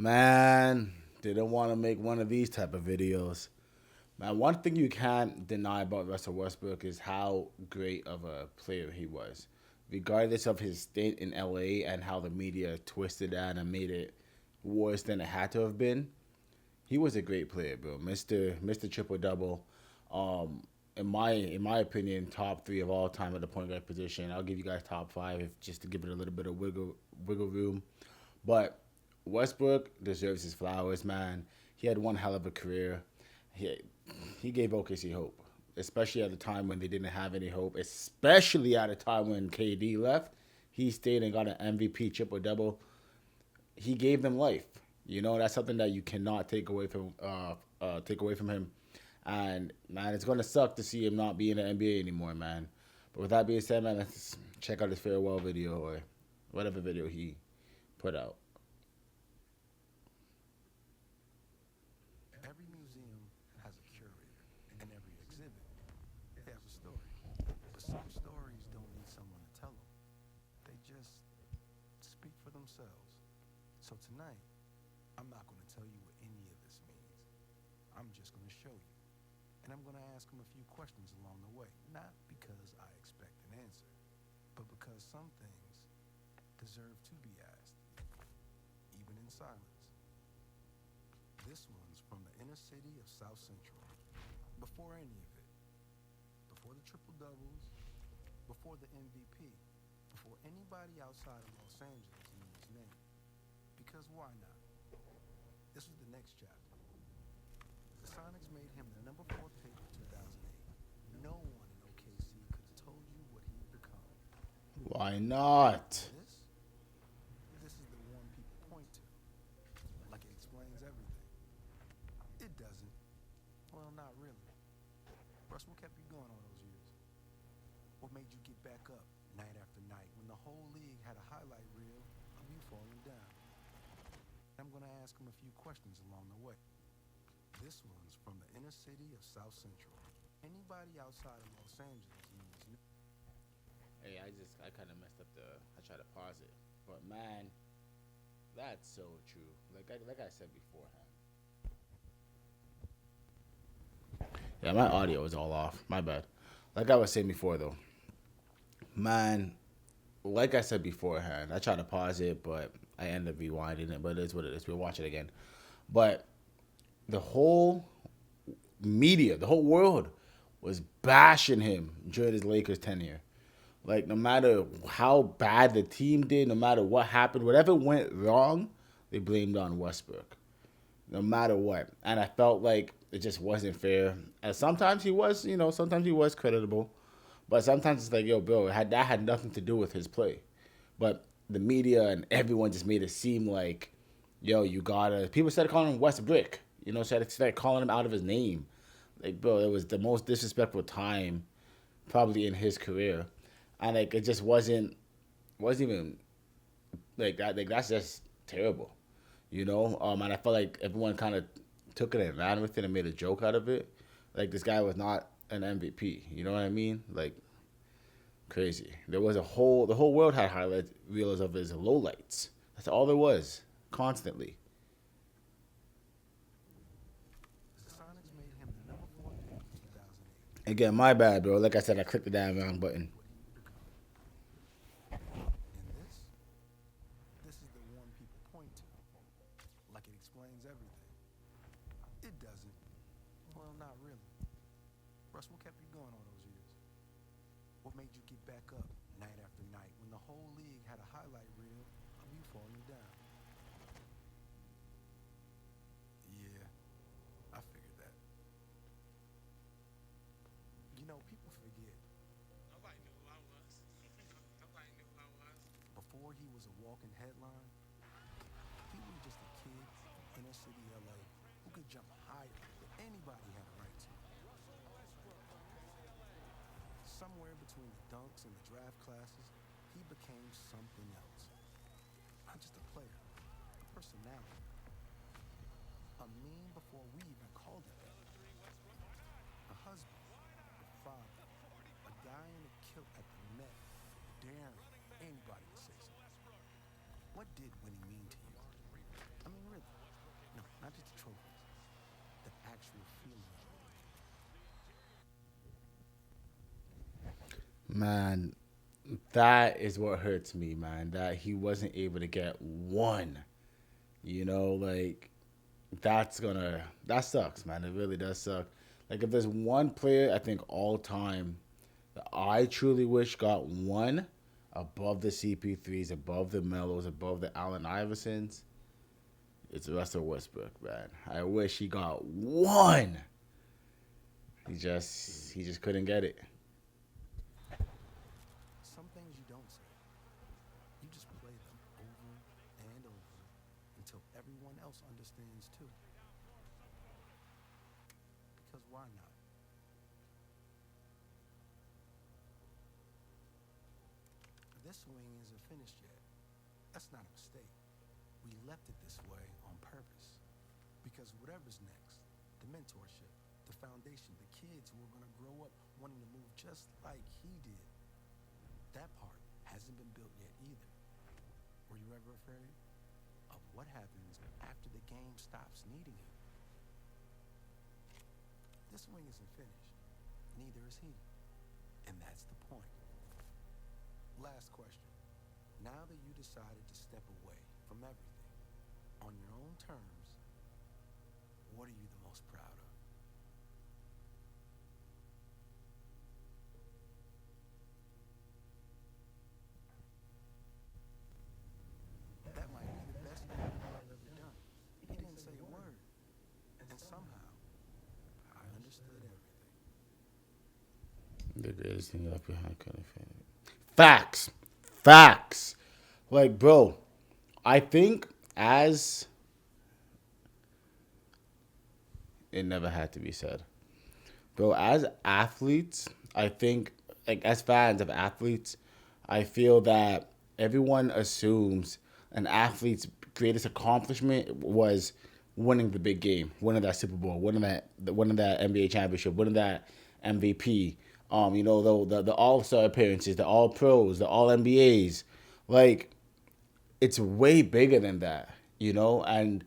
Man, didn't want to make one of these type of videos. Man, one thing you can't deny about Russell Westbrook is how great of a player he was. Regardless of his stint in LA and how the media twisted that and made it worse than it had to have been, he was a great player, bro. Mister Triple Double. In my opinion, top three of all time at the point guard position. I'll give you guys top five just to give it a little bit of wiggle room. But Westbrook deserves his flowers, man. He had one hell of a career. He he gave OKC hope, especially at a time when they didn't have any hope. Especially at a time when KD left, he stayed and got an MVP triple double. He gave them life. You know that's something that you cannot take away from him. And man, it's gonna suck to see him not be in the NBA anymore, man. But with that being said, man, let's check out his farewell video or whatever video he put out. Every museum has a curator, and every exhibit has a story. But some stories don't need someone to tell them. They just speak for themselves. So tonight, I'm not going to tell you what any of this means. I'm just going to show you. And I'm going to ask him a few questions along the way. Not because I expect an answer, but because some things deserve to be asked, even in silence. This one's from the inner city of South Central. Before any of it. Before the triple doubles. Before the MVP. Before anybody outside of Los Angeles knew his name. Because why not? This was the next chapter. The Sonics made him the number 4 pick of 2008. No one in OKC could have told you what he'd become. Why not? This is the one people point to. Like it explains everything. It doesn't. Well, not really. Russ, what kept you going all those years? What made you get back up night after night when the whole league had a highlight reel of you falling down? I'm going to ask him a few questions along the way. This one's from the inner city of South Central. Anybody outside of Los Angeles knows. Hey, I kind of messed up I tried to pause it, but man, that's so true. Like I said beforehand. Yeah, my audio was all off. My bad. Like I was saying before though, man, like I said beforehand, I tried to pause it, but I ended up rewinding it. But it is what it is. We'll watch it again. But the whole media, the whole world was bashing him during his Lakers tenure. Like no matter how bad the team did, no matter what happened, whatever went wrong, they blamed on Westbrook. No matter what. And I felt like it just wasn't fair. And sometimes he was, sometimes he was creditable. But sometimes it's like, yo, bro, that had nothing to do with his play. But the media and everyone just made it seem like, yo, you gotta. People started calling him Westbrook. Started calling him out of his name. Like, bro, it was the most disrespectful time probably in his career. And like it just wasn't even like that. Like that's just terrible, And I felt like everyone kind of took it and ran with it and made a joke out of it. Like this guy was not an MVP. You know what I mean? Like crazy. There was the whole world had highlight reels of his lowlights. That's all there was, constantly. The Sonics made him the number 4 pick of 2008. Again, my bad, bro. Like I said, I clicked the damn wrong button. And this is the one people point to. Like it explains everything. It doesn't. Well, not really. Russ, what kept you going all those years? What made you get back up night after night when the whole league had a highlight reel of you falling down? Yeah, I figured that. People forget. Nobody knew who I was. Nobody knew who I was. Before he was a walking headline, he was just a kid from inner city LA who could jump higher than anybody had a right to. Somewhere between the dunks and the draft classes, he became something else. Not just a player, a personality. A meme before we even called it that. A husband, a father, a guy in a kilt at the net, daring anybody to say something. What did winning mean to you? I mean, really. Man, that is what hurts me, man. That he wasn't able to get one. Like that sucks, man. It really does suck. Like if there's one player I think all time that I truly wish got one above the CP3s, above the Melos, above the Allen Iversons, it's Russell Westbrook, man. I wish he got one. He just couldn't get it. Some things you don't say. You just play them over and over until everyone else understands too. Because why not? This swing isn't finished yet. That's not a mistake. We left it this way on purpose. Because whatever's next, the mentorship, the foundation, the kids who are going to grow up wanting to move just like he did, that part hasn't been built yet either. Were you ever afraid of what happens after the game stops needing you? This swing isn't finished. Neither is he. And that's the point. Last question. Now that you decided to step away from everything on your own terms, what are you the most proud of? That might be the best thing I've ever done. He didn't say a word. And somehow, I understood everything. The greatest thing left behind couldn't finish. Facts. Facts. Like, bro, I think as it never had to be said. Bro, as athletes, I think, like, as fans of athletes, I feel that everyone assumes an athlete's greatest accomplishment was winning the big game, winning that Super Bowl, winning that NBA championship, winning that MVP. The All Star appearances, the All Pros, the All NBAs. Like, it's way bigger than that. And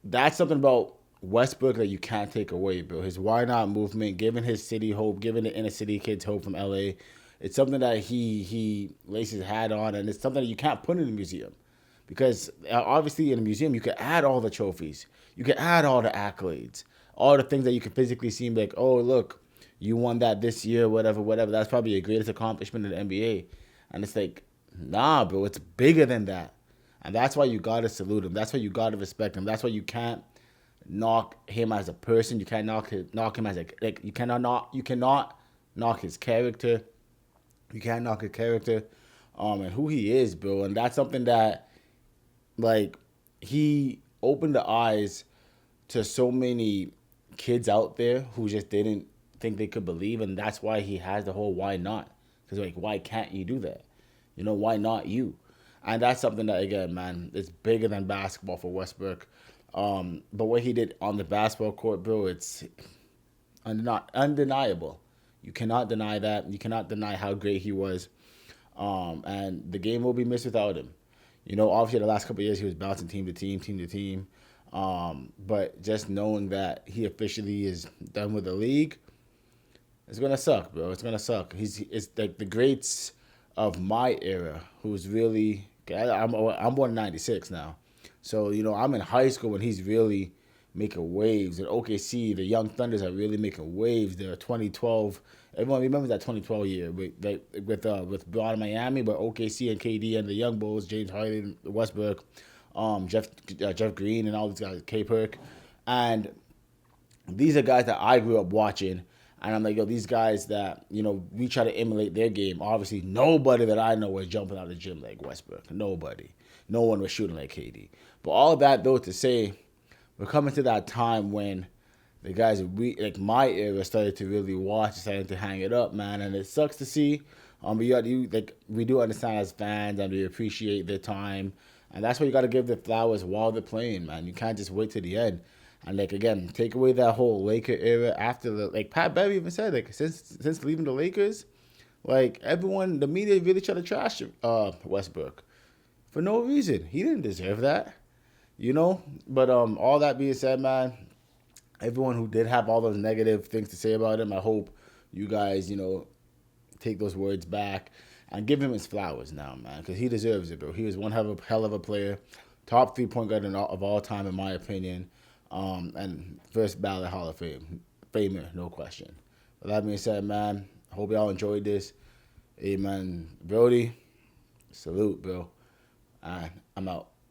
that's something about Westbrook that you can't take away, bro. His why not movement, giving his city hope, giving the inner city kids hope from LA. It's something that he lays his hat on, and it's something that you can't put in a museum. Because obviously in a museum, you can add all the trophies. You can add all the accolades. All the things that you can physically see and be like, oh, look, you won that this year, whatever, whatever. That's probably your greatest accomplishment in the NBA. And it's like, nah, bro, it's bigger than that. And that's why you gotta salute him. That's why you gotta respect him. That's why you can't knock him as a person. You can't knock him as a like. You cannot knock his character. You can't knock his character, and who he is, bro. And that's something that, like, he opened the eyes to so many kids out there who just didn't think they could believe, and that's why he has the whole why not? Because, like, why can't you do that? Why not you? And that's something that, again, man, it's bigger than basketball for Westbrook. But what he did on the basketball court, bro, it's undeniable. You cannot deny that. You cannot deny how great he was. And the game will be missed without him. Obviously the last couple of years he was bouncing team to team, team to team. But just knowing that he officially is done with the league, it's gonna suck, bro. It's gonna suck. It's like the greats of my era, who's really. I'm born in '96 now, so I'm in high school when he's really making waves. At OKC, the young Thunders are really making waves. They're 2012. Everyone remembers that 2012 year with Brown Miami, but OKC and KD and the young Bulls, James Harden, Westbrook, Jeff Green, and all these guys, K Perk, and these are guys that I grew up watching. And I'm like, yo, these guys that, we try to emulate their game. Obviously, nobody that I know was jumping out of the gym like Westbrook. Nobody. No one was shooting like KD. But all that, though, to say, we're coming to that time when the guys, like my era, started to really watch, started to hang it up, man. And it sucks to see. But we do understand as fans, and we appreciate their time. And that's why you got to give the flowers while they're playing, man. You can't just wait to the end. And, like, again, take away that whole Laker era after Pat Beverly even said, like, since leaving the Lakers, like, everyone, the media really tried to trash Westbrook for no reason. He didn't deserve that, But all that being said, man, everyone who did have all those negative things to say about him, I hope you guys, take those words back and give him his flowers now, man, because he deserves it, bro. He was one hell of a player, top 3-point guard of all time, in my opinion, and first ballot Hall of Famer, no question. With that being said, man, I hope y'all enjoyed this. Hey, man, Brody, salute, bro. I'm out.